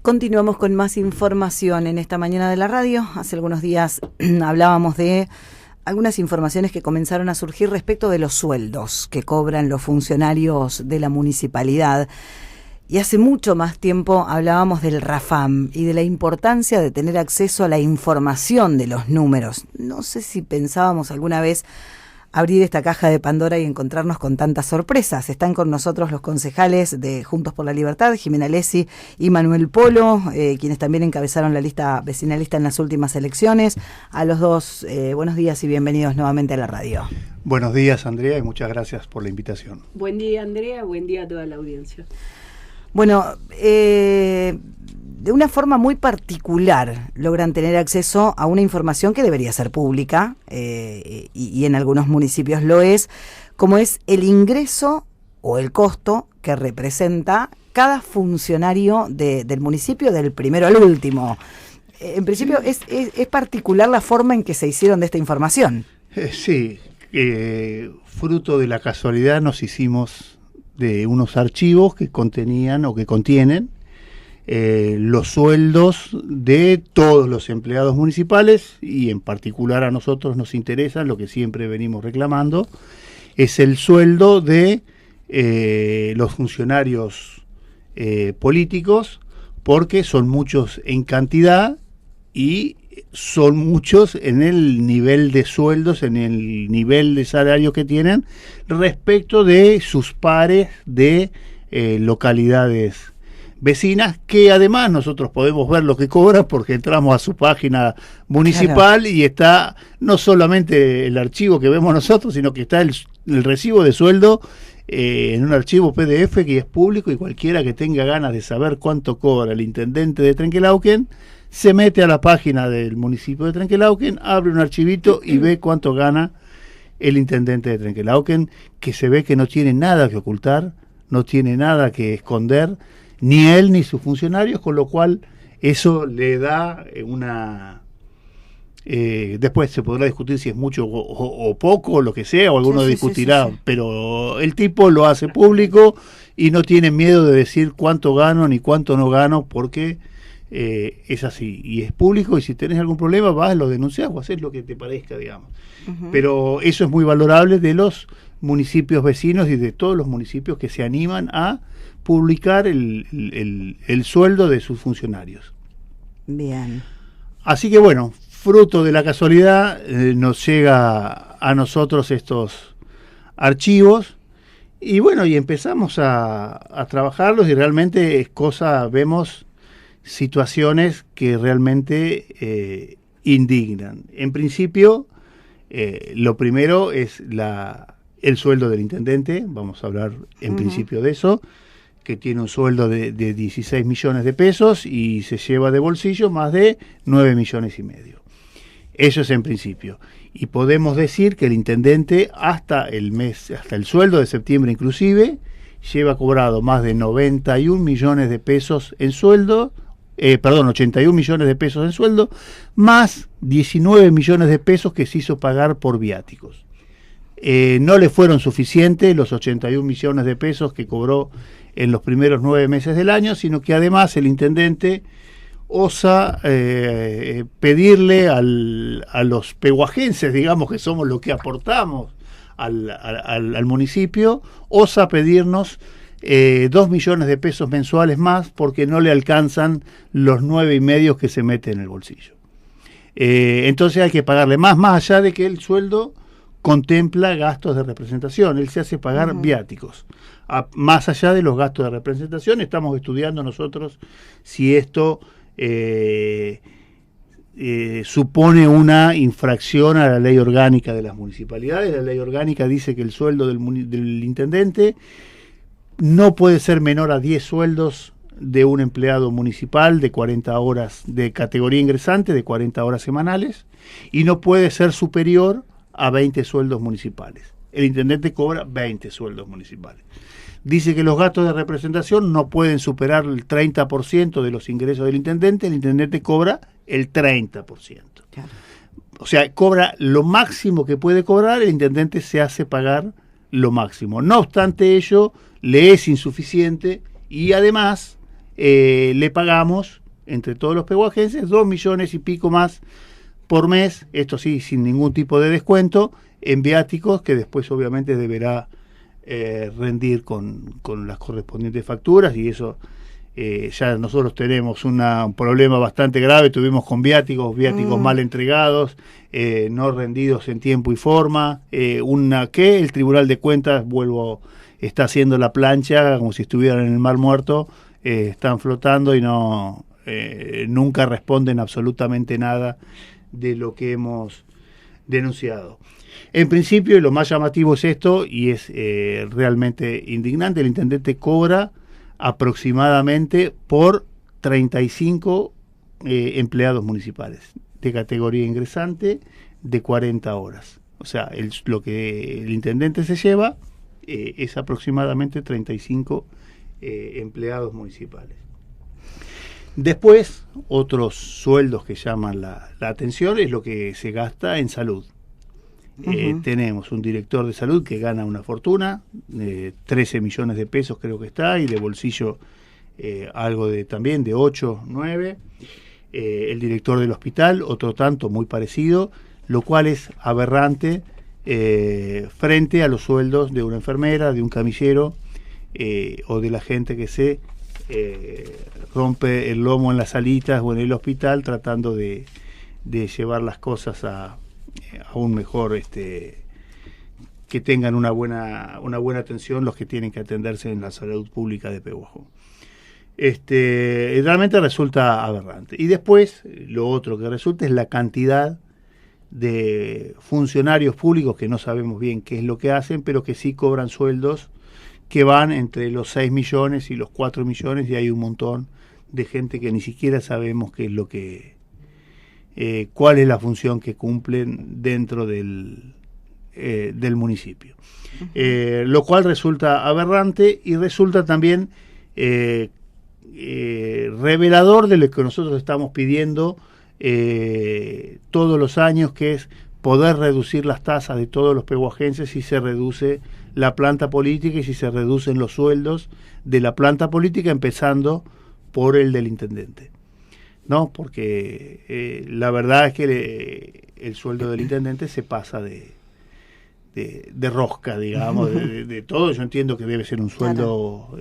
Continuamos con más información en esta mañana de la radio. Hace algunos días hablábamos de algunas informaciones que comenzaron a surgir respecto de los sueldos que cobran los funcionarios de la municipalidad. Y hace mucho más tiempo hablábamos del RAFAM y de la importancia de tener acceso a la información de los números. No sé si pensábamos alguna vez abrir esta caja de Pandora y encontrarnos con tantas sorpresas. Están con nosotros los concejales de Juntos por la Libertad, Jimena Lesi y Manuel Polo, quienes también encabezaron la lista vecinalista en las últimas elecciones. A los dos, buenos días y bienvenidos nuevamente a la radio. Buenos días, Andrea, y muchas gracias por la invitación. Buen día, Andrea, buen día a toda la audiencia. Bueno, de una forma muy particular logran tener acceso a una información que debería ser pública, y en algunos municipios lo es, como es el ingreso o el costo que representa cada funcionario del municipio, del primero al último. En principio, es particular la forma en que se hicieron de esta información. Sí, fruto de la casualidad nos hicimos de unos archivos que contenían o que contienen los sueldos de todos los empleados municipales, y en particular a nosotros nos interesa lo que siempre venimos reclamando, es el sueldo de los funcionarios políticos, porque son muchos en cantidad y son muchos en el nivel de sueldos, en el nivel de salario que tienen respecto de sus pares de localidades vecinas, que además nosotros podemos ver lo que cobran porque entramos a su página municipal. Claro. Y está no solamente el archivo que vemos nosotros, sino que está el recibo de sueldo en un archivo PDF que es público, y cualquiera que tenga ganas de saber cuánto cobra el intendente de Trenquelauquen se mete a la página del municipio de Trenquelauquen, abre un archivito y ve cuánto gana el intendente de Trenquelauquen, que se ve que no tiene nada que ocultar, no tiene nada que esconder, ni él ni sus funcionarios, con lo cual eso le da una... después se podrá discutir si es mucho o poco, o lo que sea, o alguno discutirá, sí. Pero el tipo lo hace público y no tiene miedo de decir cuánto gano ni cuánto no gano, porque es así, y es público, y si tenés algún problema vas, lo denunciás o haces lo que te parezca, digamos. Uh-huh. Pero eso es muy valorable de los municipios vecinos y de todos los municipios que se animan a publicar el sueldo de sus funcionarios. Bien. Así que bueno, fruto de la casualidad nos llega a nosotros estos archivos, y bueno, y empezamos a trabajarlos, y realmente es cosa, situaciones que realmente indignan. En principio, lo primero es el sueldo del intendente. Vamos a hablar en principio de eso, que tiene un sueldo de 16 millones de pesos y se lleva de bolsillo más de 9 millones y medio. Eso es en principio. Y podemos decir que el intendente hasta el sueldo de septiembre inclusive, lleva cobrado más de 91 millones de pesos en sueldo, 81 millones de pesos en sueldo, más 19 millones de pesos que se hizo pagar por viáticos. No le fueron suficientes los 81 millones de pesos que cobró en los primeros 9 meses del año, sino que además el intendente osa pedirle a los pehuajenses, digamos, que somos los que aportamos al municipio, osa pedirnos 2 millones de pesos mensuales más, porque no le alcanzan los 9,5 que se mete en el bolsillo. Entonces hay que pagarle más allá de que el sueldo contempla gastos de representación. Él se hace pagar viáticos. Más allá de los gastos de representación, estamos estudiando nosotros si esto supone una infracción a la ley orgánica de las municipalidades. La ley orgánica dice que el sueldo del intendente no puede ser menor a 10 sueldos de un empleado municipal de 40 horas de categoría ingresante, de 40 horas semanales, y no puede ser superior a 20 sueldos municipales. El intendente cobra 20 sueldos municipales. Dice que los gastos de representación no pueden superar el 30% de los ingresos del intendente. El intendente cobra el 30%. Claro. O sea, cobra lo máximo que puede cobrar, el intendente se hace pagar lo máximo. No obstante ello, le es insuficiente, y además le pagamos entre todos los pehuajenses 2 millones y pico más por mes, esto sí, sin ningún tipo de descuento, en viáticos que después obviamente deberá rendir con las correspondientes facturas, y eso ya nosotros tenemos un problema bastante grave, tuvimos con viáticos mal entregados, no rendidos en tiempo y forma, que el Tribunal de Cuentas, está haciendo la plancha como si estuvieran en el Mar Muerto, están flotando y nunca responden absolutamente nada de lo que hemos denunciado. En principio, lo más llamativo es esto, y es realmente indignante. El intendente cobra aproximadamente por 35 empleados municipales de categoría ingresante de 40 horas. O sea, lo que el intendente se lleva es aproximadamente 35 empleados municipales. Después, otros sueldos que llaman la atención es lo que se gasta en salud. Tenemos un director de salud que gana una fortuna, 13 millones de pesos creo que está, y de bolsillo algo también de 8, 9. El director del hospital, otro tanto muy parecido, lo cual es aberrante frente a los sueldos de una enfermera, de un camillero o de la gente que se rompe el lomo en las salitas o en el hospital tratando de llevar las cosas a un mejor, que tengan una buena atención los que tienen que atenderse en la salud pública de Pehuajó. Realmente resulta aberrante. Y después, lo otro que resulta es la cantidad de funcionarios públicos que no sabemos bien qué es lo que hacen, pero que sí cobran sueldos que van entre los 6 millones y los 4 millones, y hay un montón de gente que ni siquiera sabemos qué es lo que cuál es la función que cumplen dentro del municipio. Lo cual resulta aberrante y resulta también revelador de lo que nosotros estamos pidiendo todos los años, que es poder reducir las tasas de todos los pehuajenses si se reduce la planta política y si se reducen los sueldos de la planta política, empezando por el del intendente. No, porque la verdad es que el sueldo del intendente se pasa de rosca, digamos, de todo. Yo entiendo que debe ser un sueldo,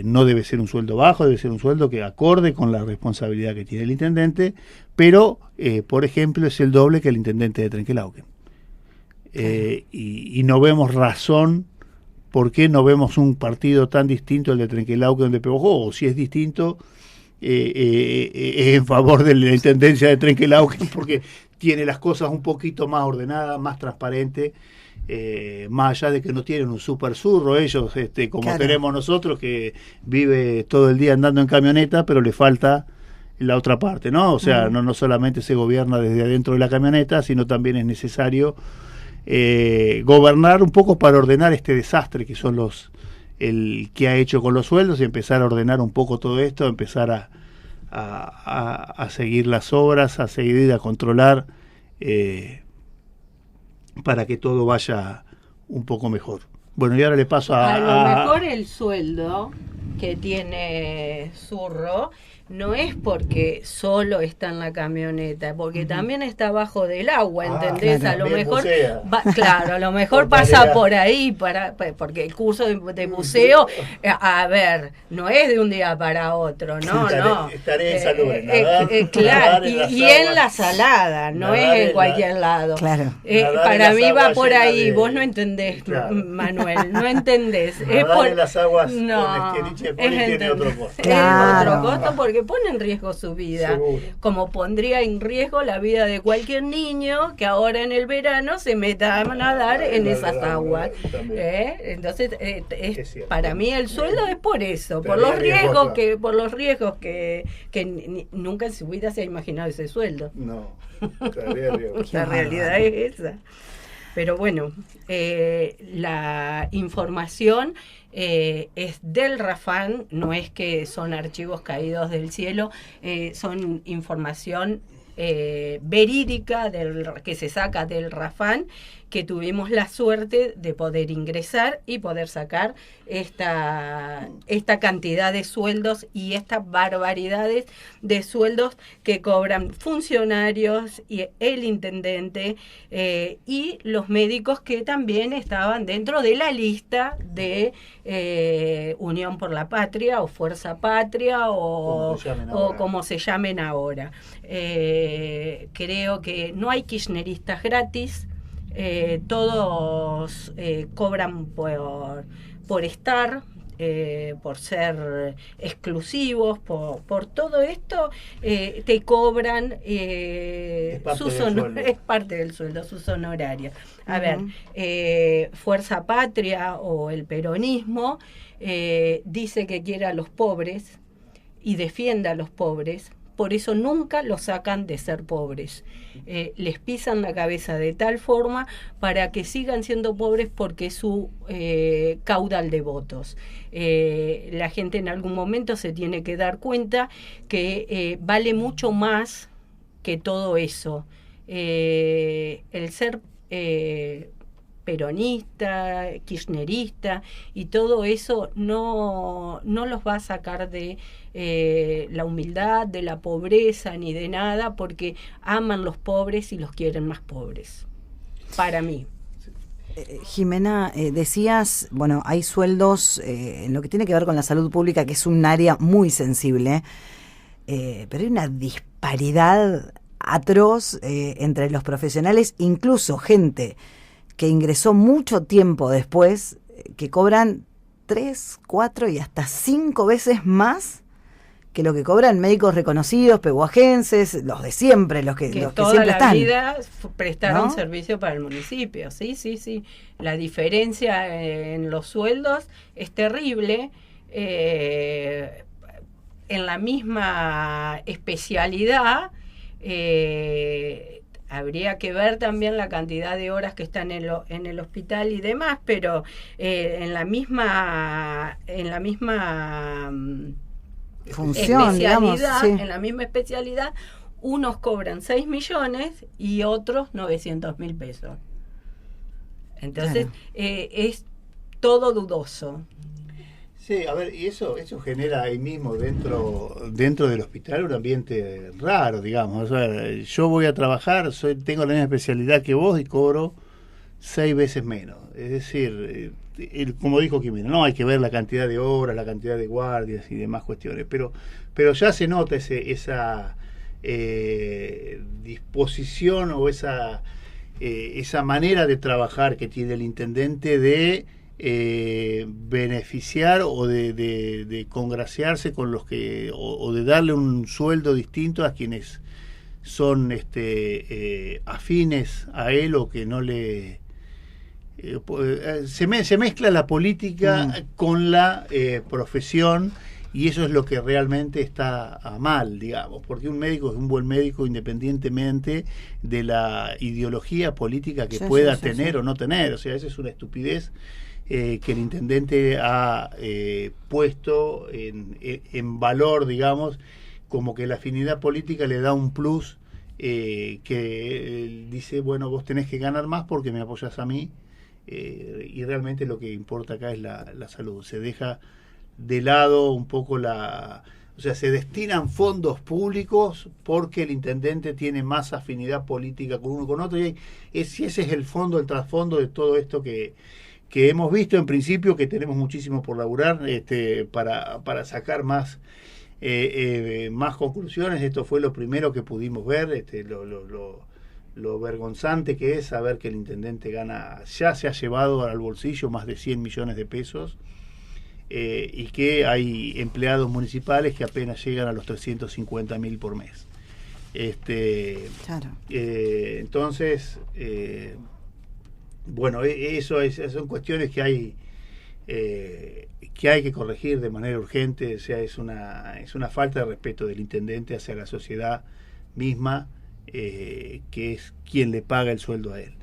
no debe ser un sueldo bajo, debe ser un sueldo que acorde con la responsabilidad que tiene el intendente, pero, por ejemplo, es el doble que el intendente de Trenquelauquen. Y no vemos razón por qué no vemos un partido tan distinto al de Trenquelauquen de Pehuajó, o si es distinto, en favor de la intendencia de Trenquelauquen, porque tiene las cosas un poquito más ordenadas, más transparentes, más allá de que no tienen un super zurro ellos, como tenemos nosotros, que vive todo el día andando en camioneta, pero le falta la otra parte, ¿no? O sea, no solamente se gobierna desde adentro de la camioneta, sino también es necesario gobernar un poco para ordenar este desastre que son el que ha hecho con los sueldos, y empezar a ordenar un poco todo esto, empezar a seguir las obras, a seguir a controlar, para que todo vaya un poco mejor. Bueno, y ahora le paso a lo mejor el sueldo que tiene Zurro no es porque solo está en la camioneta, porque también está bajo del agua, ¿entendés? Claro, a lo mejor a lo mejor pasa por ahí, porque el curso de buceo, a ver, no es de un día para otro, no. Estaré en salud, claro, y en la salada, no es en cualquier lado. Claro. Para mí va por ahí, vos no entendés, Manuel, no entendés. Es por en las aguas, no, tiene otro costo. Claro. Es otro costo, porque pone en riesgo su vida, seguro, como pondría en riesgo la vida de cualquier niño que ahora en el verano se meta a nadar en esas aguas. Entonces, para mí el sueldo es por eso, por los riesgos que nunca en su vida se ha imaginado ese sueldo. No, la realidad es esa. Pero bueno, la información es del Rafan, no es que son archivos caídos del cielo, son información verídica que se saca del Rafan, que tuvimos la suerte de poder ingresar y poder sacar esta cantidad de sueldos y estas barbaridades de sueldos que cobran funcionarios y el intendente y los médicos que también estaban dentro de la lista de Unión por la Patria o Fuerza Patria o como se llamen ahora. Creo que no hay kirchneristas gratis, todos cobran por estar, por ser exclusivos, por todo esto, te cobran es parte del sueldo, sus honorarios. A ver, Fuerza Patria o el peronismo dice que quiere a los pobres y defiende a los pobres, por eso nunca los sacan de ser pobres. Les pisan la cabeza de tal forma para que sigan siendo pobres porque es su caudal de votos. La gente en algún momento se tiene que dar cuenta que vale mucho más que todo eso. El ser peronista, kirchnerista y todo eso no los va a sacar de la humildad, de la pobreza ni de nada, porque aman los pobres y los quieren más pobres, para mí. Jimena, decías, bueno, hay sueldos en lo que tiene que ver con la salud pública, que es un área muy sensible, pero hay una disparidad atroz entre los profesionales, incluso gente que ingresó mucho tiempo después, que cobran 3, 4 y hasta 5 veces más que lo que cobran médicos reconocidos, pehuajenses, los de siempre, los que toda siempre la están. vida prestaron, ¿no?, servicio para el municipio. Sí. La diferencia en los sueldos es terrible. En la misma especialidad, habría que ver también la cantidad de horas que están en el hospital y demás, pero en la misma función, digamos, sí. En la misma especialidad, unos cobran 6 millones y otros 900.000 pesos. Entonces, claro, es todo dudoso. Sí, a ver, y eso genera ahí mismo dentro del hospital un ambiente raro, digamos. O sea, yo voy a trabajar, tengo la misma especialidad que vos y cobro 6 veces menos. Es decir, como dijo Jimena, no hay que ver la cantidad de horas, la cantidad de guardias y demás cuestiones, pero ya se nota esa disposición o esa manera de trabajar que tiene el intendente de beneficiar o de congraciarse con los que o de darle un sueldo distinto a quienes son afines a él o que no le se mezcla la política con la profesión, y eso es lo que realmente está mal, digamos, porque un médico es un buen médico independientemente de la ideología política que pueda tener o no tener. O sea, esa es una estupidez que el intendente ha puesto en valor, digamos, como que la afinidad política le da un plus, que dice, bueno, vos tenés que ganar más porque me apoyás a mí, y realmente lo que importa acá es la salud. Se deja de lado un poco o sea, se destinan fondos públicos porque el intendente tiene más afinidad política con uno con otro, y ese es el fondo, el trasfondo de todo esto que hemos visto en principio, que tenemos muchísimo por laburar para sacar más conclusiones. Esto fue lo primero que pudimos ver, lo vergonzante que es saber que el intendente ya se ha llevado al bolsillo más de 100 millones de pesos, y que hay empleados municipales que apenas llegan a los 350.000 por mes. Claro. Entonces, bueno, son cuestiones que hay que corregir de manera urgente. O sea, es una falta de respeto del intendente hacia la sociedad misma, que es quien le paga el sueldo a él.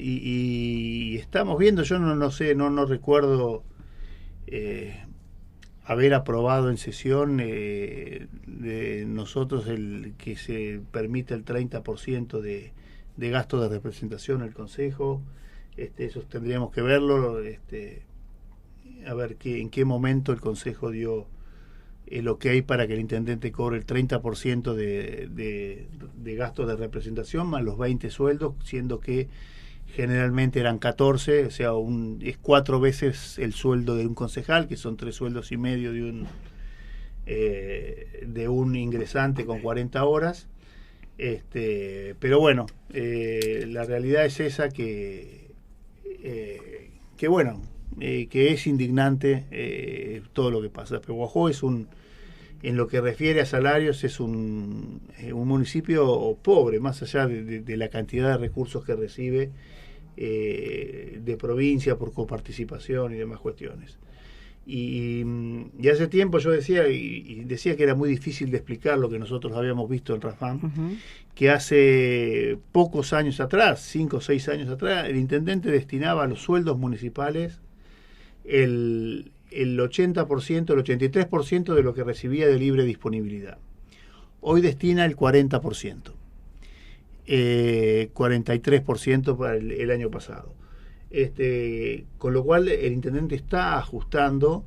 Y estamos viendo, yo no sé, no recuerdo haber aprobado en sesión de nosotros que se permita el 30% de gasto de representación el Consejo. Eso tendríamos que verlo, a ver en qué momento el Consejo dio el ok para que el intendente cobre el 30% de gastos de representación más los 20 sueldos, siendo que generalmente eran 14, o sea, es 4 veces el sueldo de un concejal, que son 3 sueldos y medio de un ingresante con 40 horas. Pero bueno, la realidad es esa que es indignante todo lo que pasa. Pero Guajó en lo que refiere a salarios, es un municipio pobre, más allá de la cantidad de recursos que recibe de provincia por coparticipación y demás cuestiones. Y hace tiempo yo decía, y decía que era muy difícil de explicar lo que nosotros habíamos visto en Rafam, que hace pocos años atrás, 5 o 6 años atrás, el intendente destinaba a los sueldos municipales el 80%, el 83% de lo que recibía de libre disponibilidad. Hoy destina el 40%, 43% para el año pasado. Con lo cual el intendente está ajustando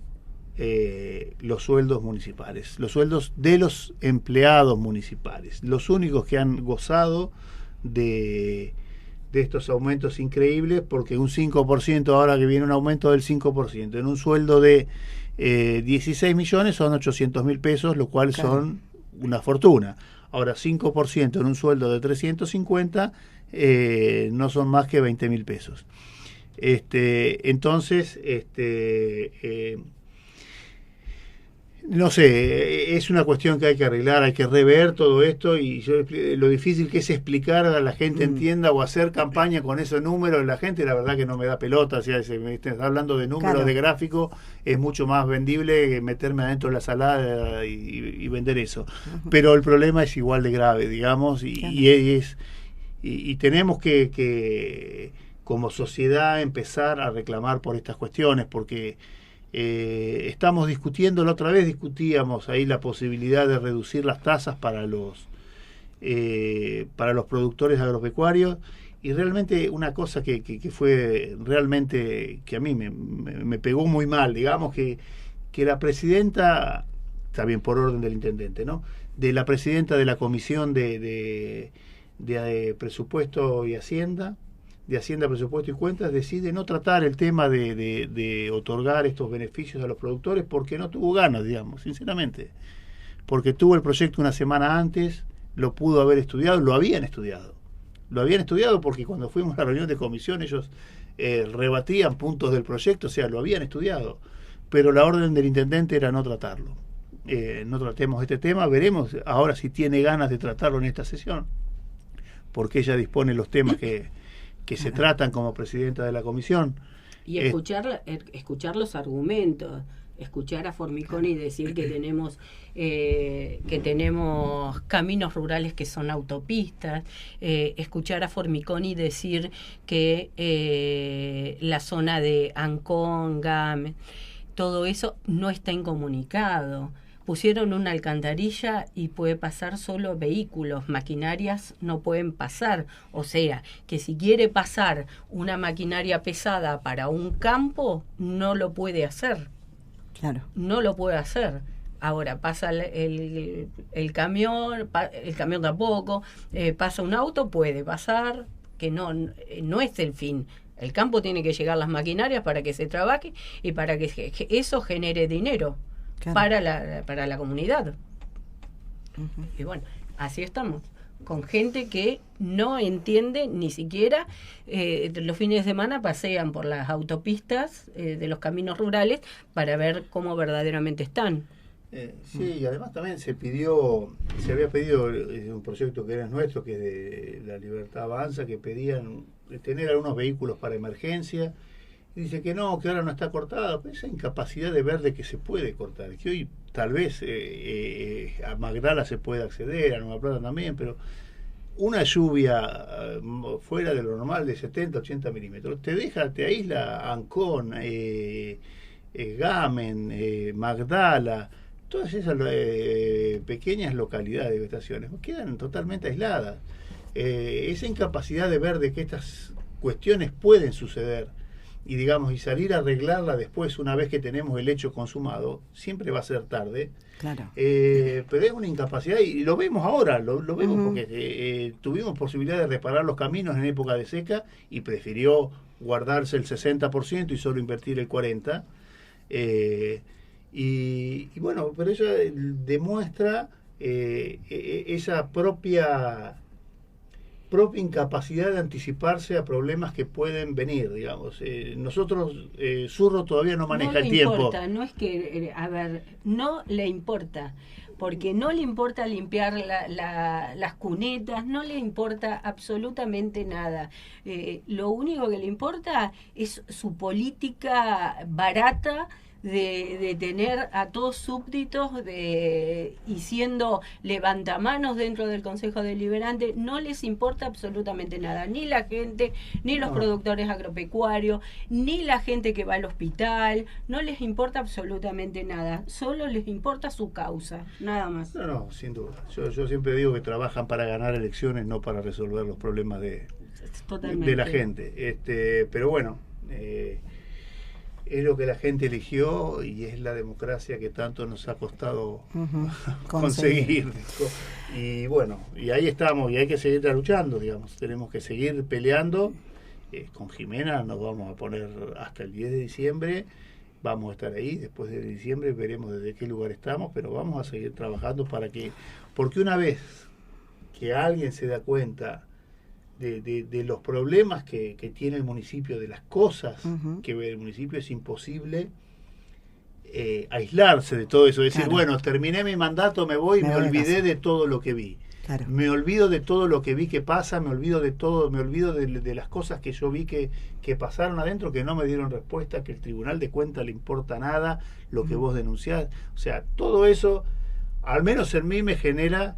los sueldos municipales, los sueldos de los empleados municipales, los únicos que han gozado de estos aumentos increíbles, porque un 5%, ahora que viene un aumento del 5%, en un sueldo de 16 millones son 800.000 pesos, lo cual son una fortuna. Ahora 5% en un sueldo de 350 no son más que 20.000 pesos. Entonces, no sé, es una cuestión que hay que arreglar, hay que rever todo esto, y lo difícil que es explicar a la gente entienda o hacer campaña con esos números. La gente, la verdad que no me da pelota, o sea, si me estás hablando de números, de gráficos, es mucho más vendible que meterme adentro de la salada y vender eso. Pero el problema es igual de grave, digamos, y tenemos que como sociedad empezar a reclamar por estas cuestiones, porque estamos discutiendo, la otra vez discutíamos ahí la posibilidad de reducir las tasas para los productores agropecuarios, y realmente una cosa que fue realmente, que a mí me pegó muy mal, digamos, que la presidenta, está bien por orden del intendente, ¿no?, de la presidenta de la Comisión de Presupuesto y Hacienda, de Hacienda, Presupuesto y Cuentas, decide no tratar el tema de otorgar estos beneficios a los productores, porque no tuvo ganas, digamos, sinceramente. Porque tuvo el proyecto una semana antes, lo pudo haber estudiado, lo habían estudiado porque cuando fuimos a la reunión de comisión ellos rebatían puntos del proyecto, o sea, lo habían estudiado, pero la orden del intendente era no tratarlo. No tratemos este tema, veremos ahora si tiene ganas de tratarlo en esta sesión, porque ella dispone los temas que se tratan como presidenta de la comisión. Y escuchar los argumentos, escuchar a Formiconi decir que tenemos caminos rurales que son autopistas, escuchar a Formiconi decir que la zona de Ancón, Game, todo eso no está incomunicado. Pusieron una alcantarilla y puede pasar solo vehículos, maquinarias no pueden pasar. O sea, que si quiere pasar una maquinaria pesada para un campo, no lo puede hacer. Claro. No lo puede hacer. Ahora pasa el camión, el camión tampoco, pasa un auto, puede pasar, que no es el fin. El campo tiene que llegar las maquinarias para que se trabaje y para que eso genere dinero. Claro. Para la comunidad. Y bueno, así estamos, con gente que no entiende ni siquiera. Los fines de semana pasean por las autopistas de los caminos rurales para ver cómo verdaderamente están. Sí, y además también se había pedido un proyecto que era nuestro, que es de La Libertad Avanza, que pedían tener algunos vehículos para emergencia. Y dice que no, que ahora no está cortada, pero esa incapacidad de ver de que se puede cortar, que hoy tal vez a Magdala se puede acceder, a Nueva Plata también, pero una lluvia fuera de lo normal de 70, 80 milímetros, te aísla Ancón, Gamen, Magdala, todas esas pequeñas localidades de estaciones, quedan totalmente aisladas. esa incapacidad de ver de que estas cuestiones pueden suceder y digamos y salir a arreglarla después una vez que tenemos el hecho consumado, siempre va a ser tarde. Claro. Pero es una incapacidad y lo vemos ahora, lo vemos porque tuvimos posibilidad de reparar los caminos en época de seca y prefirió guardarse el 60% y solo invertir el 40%. Y bueno, pero eso demuestra esa propia incapacidad de anticiparse a problemas que pueden venir, digamos. Nosotros, Surro todavía no maneja el tiempo. No le importa, no es que, a ver, no le importa, porque no le importa limpiar las cunetas, no le importa absolutamente nada. Lo único que le importa es su política barata de tener a todos súbditos y siendo levantamanos dentro del Consejo Deliberante. No les importa absolutamente nada, ni la gente, ni los productores agropecuarios, ni la gente que va al hospital, no les importa absolutamente nada, solo les importa su causa, nada más. No, sin duda. Yo siempre digo que trabajan para ganar elecciones, no para resolver los problemas de la gente. Pero bueno, es lo que la gente eligió y es la democracia que tanto nos ha costado conseguir. Y bueno, y ahí estamos, y hay que seguir luchando, digamos. Tenemos que seguir peleando. Con Jimena nos vamos a poner hasta el 10 de diciembre. Vamos a estar ahí, después de diciembre veremos desde qué lugar estamos, pero vamos a seguir trabajando porque una vez que alguien se da cuenta de los problemas que tiene el municipio, de las cosas que ve el municipio, es imposible aislarse de todo eso, decir, bueno, terminé mi mandato, me voy, me olvidé de todo lo que vi. Claro. Me olvido de todo lo que vi que pasa, me olvido de todo, me olvido de las cosas que yo vi que pasaron adentro, que no me dieron respuesta, que el Tribunal de Cuentas le importa nada, lo que vos denunciás. O sea, todo eso, al menos en mí, me genera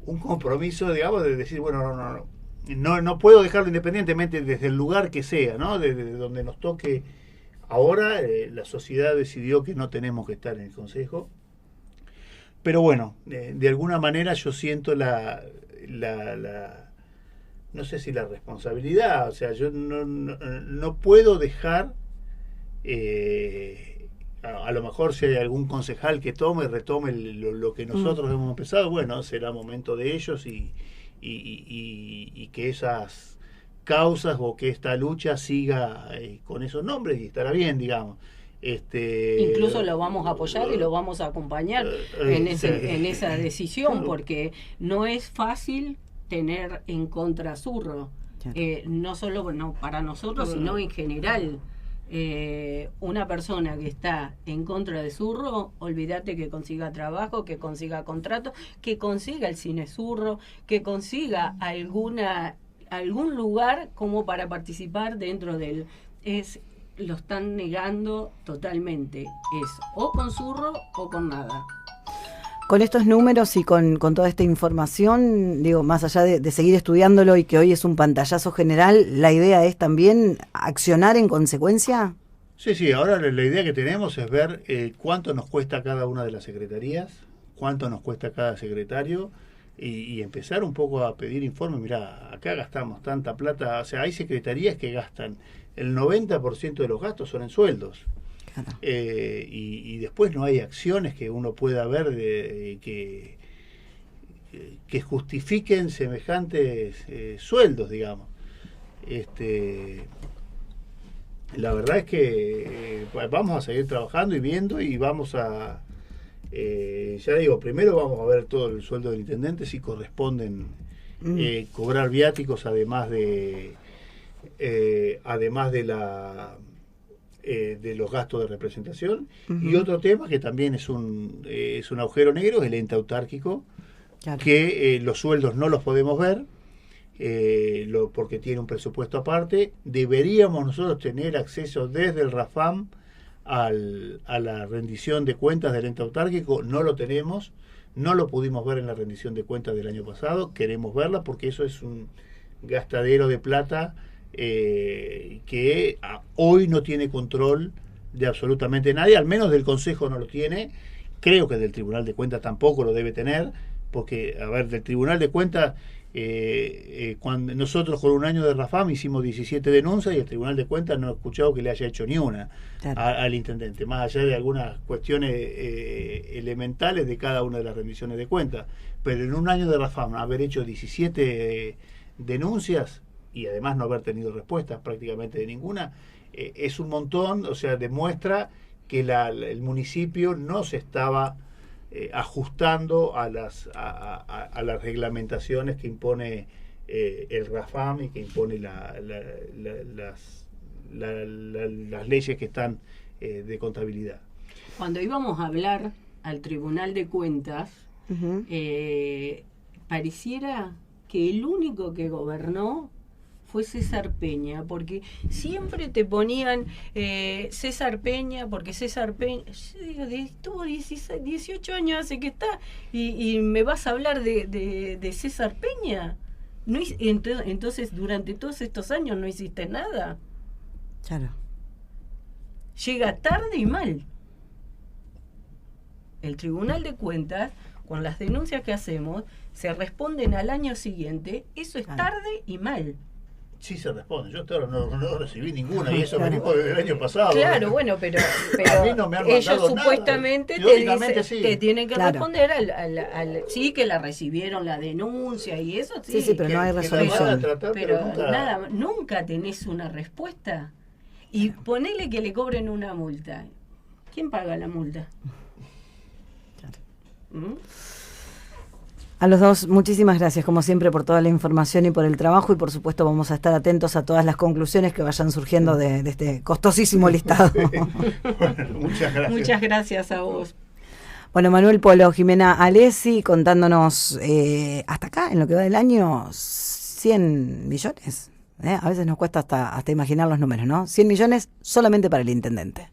un compromiso, digamos, de decir, bueno, no puedo dejarlo independientemente desde el lugar que sea, ¿no? Desde donde nos toque. Ahora la sociedad decidió que no tenemos que estar en el Consejo. Pero bueno, de alguna manera yo siento no sé si la responsabilidad, o sea, yo no puedo dejar, a lo mejor si hay algún concejal que retome lo que nosotros hemos empezado, bueno, será momento de ellos y que esas causas o que esta lucha siga con esos nombres y estará bien, digamos. Incluso lo vamos a apoyar y lo vamos a acompañar en esa decisión, porque no es fácil tener en contra Surro, no solo para nosotros, sino en general. Una persona que está en contra de Surro, olvídate que consiga trabajo, que consiga contrato, que consiga el cine Surro, que consiga algún lugar como para participar dentro del... lo están negando totalmente. Es o con Surro o con nada. Con estos números y con toda esta información, digo, más allá de seguir estudiándolo y que hoy es un pantallazo general, ¿la idea es también accionar en consecuencia? Sí, ahora la idea que tenemos es ver cuánto nos cuesta cada una de las secretarías, cuánto nos cuesta cada secretario y empezar un poco a pedir informes. Mirá, acá gastamos tanta plata, o sea, hay secretarías que gastan el 90% de los gastos son en sueldos. Claro. Y después no hay acciones que uno pueda ver que justifiquen semejantes sueldos, digamos. La verdad es que vamos a seguir trabajando y viendo y vamos a ya digo, primero vamos a ver todo el sueldo del intendente si corresponden cobrar viáticos además de los gastos de representación. Y otro tema que también es un agujero negro es el ente autárquico, claro, que los sueldos no los podemos ver porque tiene un presupuesto aparte. Deberíamos nosotros tener acceso desde el RAFAM a la rendición de cuentas del ente autárquico. No lo tenemos, no lo pudimos ver en la rendición de cuentas del año pasado. Queremos verla porque eso es un gastadero de plata que hoy no tiene control de absolutamente nadie, al menos del Consejo no lo tiene, creo que del Tribunal de Cuentas tampoco lo debe tener, porque, a ver, del Tribunal de Cuentas, cuando nosotros con un año de Rafam hicimos 17 denuncias y el Tribunal de Cuentas no he escuchado que le haya hecho ni una al intendente, más allá de algunas cuestiones elementales de cada una de las rendiciones de cuentas. Pero en un año de Rafam haber hecho 17 denuncias y además no haber tenido respuestas prácticamente de ninguna, es un montón. O sea, demuestra que el municipio no se estaba ajustando a las reglamentaciones que impone el Rafam y que impone las leyes que están de contabilidad. Cuando íbamos a hablar al Tribunal de Cuentas, pareciera que el único que gobernó fue César Peña, porque siempre te ponían César Peña, porque César Peña, yo digo, estuvo 18 años hace que está, y me vas a hablar de César Peña. No, entonces, durante todos estos años no hiciste nada. Claro. Llega tarde y mal. El Tribunal de Cuentas, con las denuncias que hacemos, se responden al año siguiente. Eso es tarde y mal. Sí se responde, yo hasta ahora no recibí ninguna y eso venimos desde el año pasado. Claro, bueno, pero a mí no me han ellos supuestamente te tienen que responder al sí, que la recibieron la denuncia y eso sí. Sí, pero no hay resolución. Pero nunca tenés una respuesta. Y ponele que le cobren una multa. ¿Quién paga la multa? Claro. A los dos, muchísimas gracias, como siempre, por toda la información y por el trabajo, y por supuesto vamos a estar atentos a todas las conclusiones que vayan surgiendo de este costosísimo listado. Bueno, muchas gracias. Muchas gracias a vos. Bueno, Manuel Polo, Jimena Alessi, contándonos hasta acá, en lo que va del año, 100 millones. A veces nos cuesta hasta imaginar los números, ¿no? 100 millones solamente para el intendente.